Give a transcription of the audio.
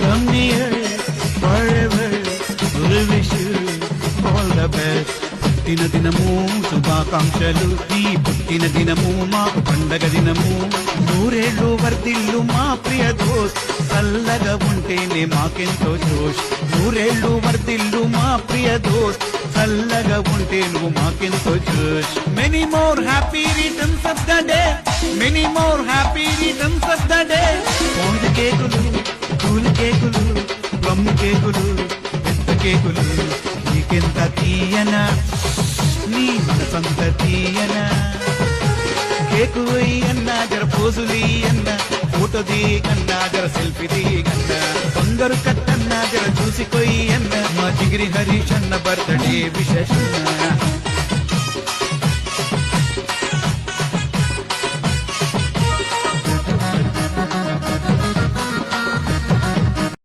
Come near forever, we'll wish you all the best. పుట్టిన దినము శుభాకాంక్షలు, ఈ పుట్టిన దినము మాకు పండగ దినము. నూరేళ్ళు వర్ధిల్లు మా ప్రియ దోస్త్, చల్లగా ఉంటేనే మాకెంతో జోష్. నూరేళ్ళు వర్ధిల్లు మా ప్రియ దోస్త్, చల్లగా ఉంటే నువ్వు మాకెంతో జోష్. Many more happy returns of the day, many more happy returns of the day. Sponge కేకులు, కూల్ కేకులు, ప్లమ్ కేకులు, పెద్ద కేకులు, నీకెంత తీయనా నీ మనసంత తీయనా. కేకు అన్నా జర పోజులి అన్నా, ఫోటో దిగన్నా జర సెల్ఫీ దిగన్నా, బంగారు కట్టన్నా జర చూసిపోయి అన్నా, మా జిగిరి హరీష్ అన్న బర్త్డే విశేషన్నా.